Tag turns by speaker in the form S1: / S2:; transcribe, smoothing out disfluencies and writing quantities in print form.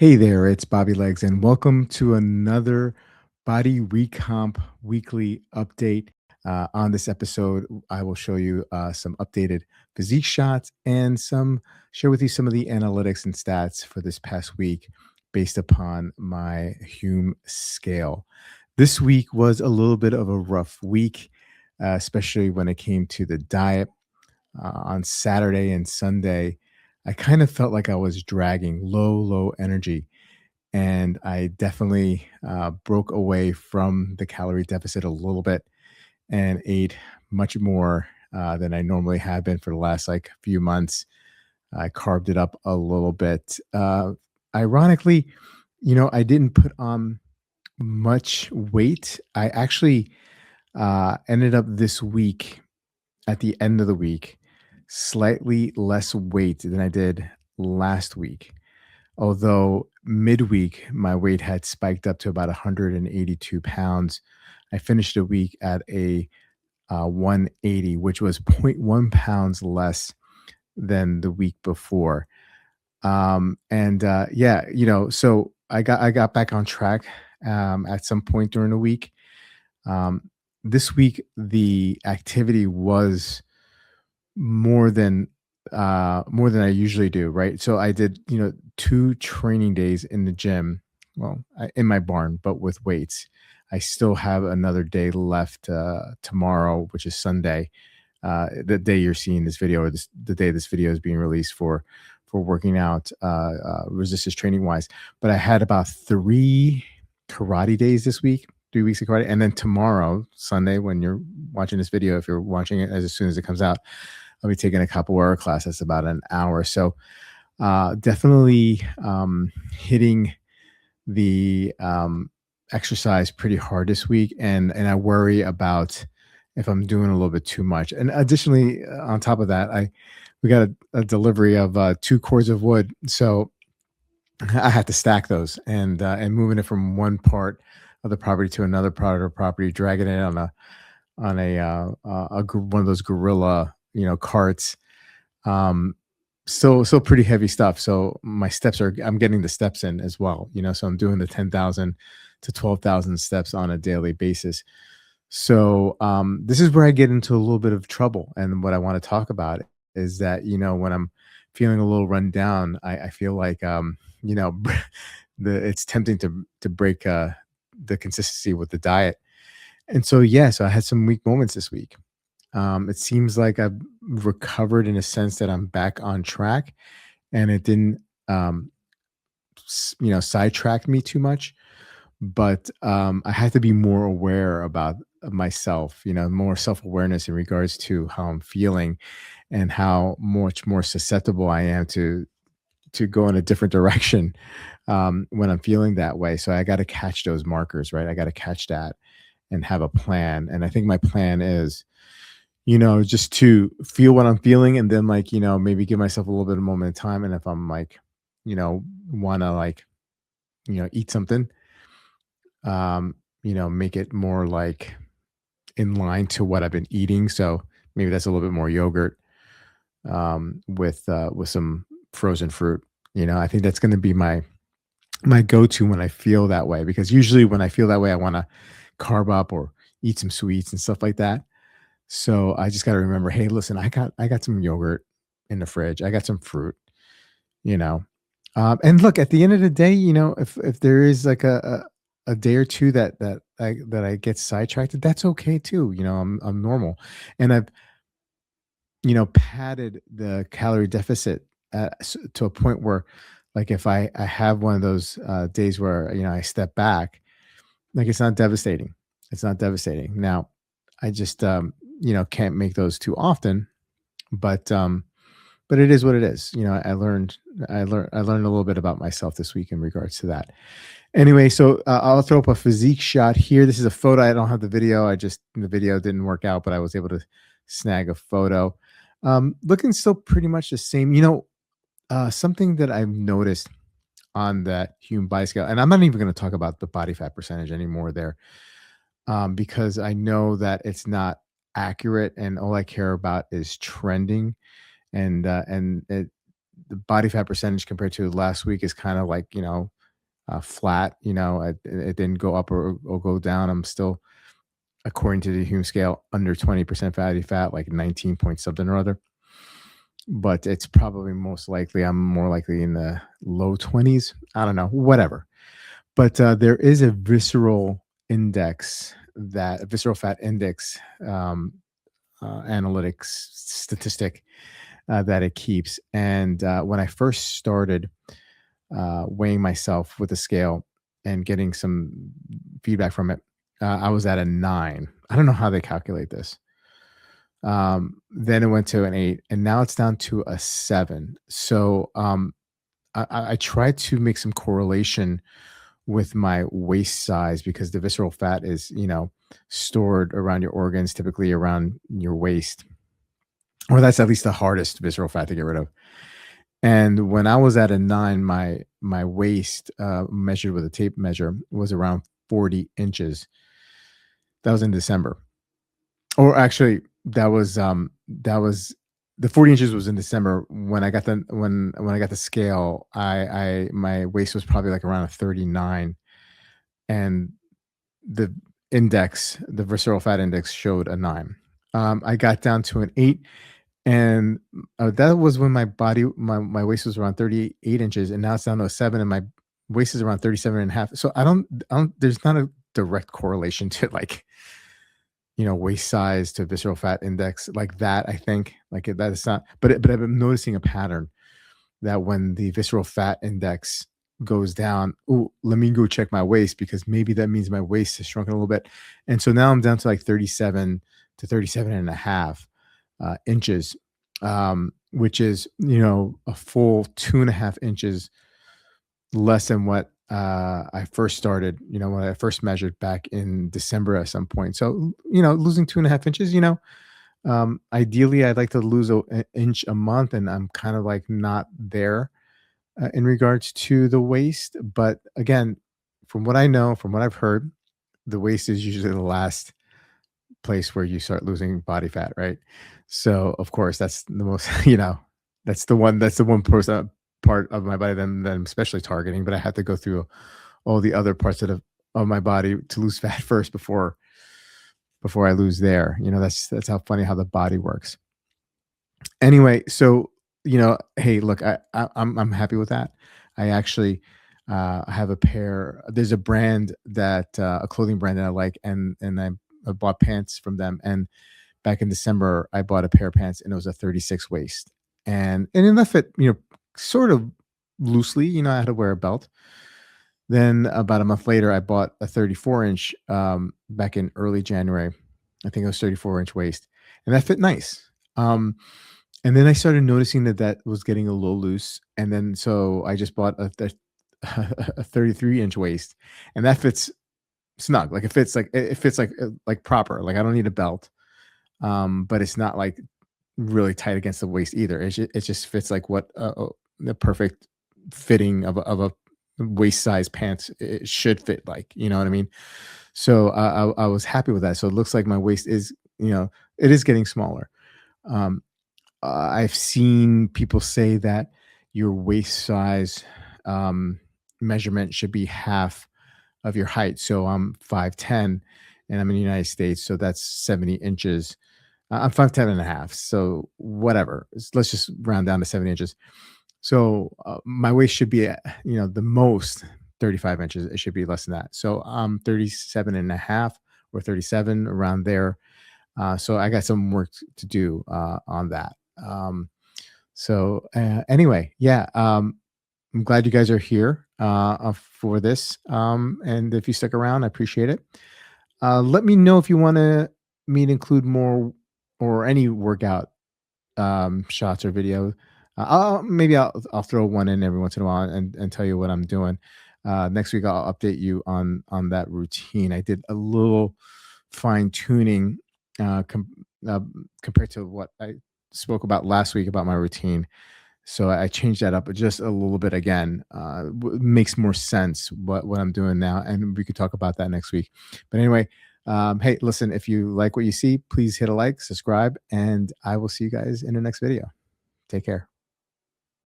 S1: Hey there, it's Bobby Legs, and welcome to another Body Recomp weekly update. On this episode, I will show you some updated physique shots and share with you some of the analytics and stats for this past week based upon my Hume scale. This week was a little bit of a rough week, especially when it came to the diet. On Saturday and Sunday, I kind of felt like I was dragging low energy, and I definitely broke away from the calorie deficit a little bit and ate much more than I normally have been for the last few months. I carved it up a little bit. Ironically, I didn't put on much weight. I actually ended up this week at the end of the week slightly less weight than I did last week. Although midweek, my weight had spiked up to about 182 pounds. I finished the week at a 180, which was zero point 0.1 pounds less than the week before. And yeah, so I got back on track at some point during the week. Um, this week, the activity was more than more than I usually do, right? So I did, 2 training days in the gym, well, in my barn, but with weights. I still have another day left tomorrow, which is Sunday, the day you're seeing this video, or the day this video is being released for working out resistance training wise. But I had about 3 karate days this week, 3 weeks of karate, and then tomorrow, Sunday, when you're watching this video, if you're watching it as soon as it comes out, I'll be taking a capoeira class. That's about an hour. So definitely hitting the exercise pretty hard this week, and I worry about if I'm doing a little bit too much. And additionally, on top of that, we got a delivery of 2 cords of wood, so I had to stack those and moving it from one part of the property to another part of the property, dragging it on one of those gorilla carts. Um, still pretty heavy stuff. So I'm getting the steps in as well. So I'm doing the 10,000 to 12,000 steps on a daily basis. So this is where I get into a little bit of trouble. And what I want to talk about is that when I'm feeling a little run down, I feel like you know it's tempting to break the consistency with the diet. And so so I had some weak moments this week. It seems like I've recovered in a sense that I'm back on track, and it didn't um, sidetrack me too much. But I had to be more aware about myself, more self-awareness in regards to how I'm feeling and how much more susceptible I am to go in a different direction when I'm feeling that way. So I got to catch those markers, right? I got to catch that and have a plan. And I think my plan is, just to feel what I'm feeling, and then maybe give myself a little bit of moment of time. And if I'm want to eat something, make it more in line to what I've been eating. So maybe that's a little bit more yogurt with some frozen fruit. I think that's going to be my go-to when I feel that way, because usually when I feel that way, I want to carb up or eat some sweets and stuff like that. So I just got to remember, hey, listen, I got some yogurt in the fridge. I got some fruit, you know. And look, at the end of the day, if there is like a day or two that I get sidetracked, that's okay too. I'm normal, and I've padded the calorie deficit to a point where, like, if I have one of those days where I step back, like, it's not devastating. It's not devastating. Now, I just can't make those too often, but it is what it is. I learned a little bit about myself this week in regards to that. Anyway, so I'll throw up a physique shot here. This is a photo. I don't have the video. The video didn't work out, but I was able to snag a photo. Looking still pretty much the same. Something that I've noticed on that Hume body scale, and I'm not even going to talk about the body fat percentage anymore there, because I know that it's not accurate, and all I care about is trending, and the body fat percentage compared to last week is kind of like, flat. It didn't go up or go down. I'm still, according to the Hume scale, under 20% fatty fat, like 19 point something or other. But it's probably most likely I'm more likely in the low 20s. I don't know, whatever. But there is a visceral fat index analytics statistic that it keeps. And when I first started weighing myself with a scale and getting some feedback from it, I was at a 9. I don't know how they calculate this. Then it went to an 8, and now it's down to a 7. So I tried to make some correlation with my waist size, because the visceral fat is, stored around your organs, typically around your waist, or that's at least the hardest visceral fat to get rid of. And when I was at a 9, my waist, measured with a tape measure, was around 40 inches. That was in December. Or actually, that was the 40 inches was in December. When I got the scale, I my waist was probably like around a 39, and the the visceral fat index, showed a 9. I got down to an 8, and that was when my waist was around 38 inches, and now it's down to a 7, and my waist is around 37 and a half. So I don't there's not a direct correlation to, like, waist size to visceral fat index like that. I think, like, that is not, but I've been noticing a pattern that when the visceral fat index goes down, oh, let me go check my waist, because maybe that means my waist has shrunken a little bit. And so now I'm down to like 37 to 37 and a half inches, which is, a full 2.5 inches less than what I first started, when I first measured back in December at some point. So, losing 2.5 inches, ideally I'd like to lose an inch a month, and I'm kind of like not there in regards to the waist. But again, from what I know, from what I've heard, the waist is usually the last place where you start losing body fat, right? So of course that's the most, that's the one person part of my body that I'm especially targeting. But I have to go through all the other parts of my body to lose fat first before I lose there. That's how funny how the body works. Anyway, so, hey, look, I'm happy with that. I actually have a pair. There's a brand a clothing brand that I like, and I bought pants from them. And back in December, I bought a pair of pants, and it was a 36 waist, and it fit, sort of loosely. I had to wear a belt. Then about a month later, I bought a 34-inch back in early January. I think it was 34-inch waist, and that fit nice. And then I started noticing that was getting a little loose, and then so I just bought a 33-inch waist, and that fits snug. Like, it fits like proper. Like, I don't need a belt, but it's not like really tight against the waist either. It just fits like what the perfect fitting of a waist size pants it should fit like. You know what I mean? So I was happy with that. So it looks like my waist is, it is getting smaller. Um, I've seen people say that your waist size measurement should be half of your height. So I'm 5'10", and I'm in the United States, so that's 70 inches. I'm 5'10" and a half, so whatever. Let's just round down to 70 inches. So my waist should be, the most 35 inches. It should be less than that. So I'm 37 and a half or 37, around there. So I got some work to do on that. Anyway, yeah, I'm glad you guys are here for this. And if you stuck around, I appreciate it. Let me know if you want me to include more or any workout shots or video. Maybe I'll throw one in every once in a while and tell you what I'm doing. Next week I'll update you on that routine. I did a little fine tuning compared to what I spoke about last week about my routine. So I changed that up just a little bit again. Makes more sense what I'm doing now, and we could talk about that next week. But anyway, hey, listen, if you like what you see, please hit a like, subscribe, and I will see you guys in the next video. Take care.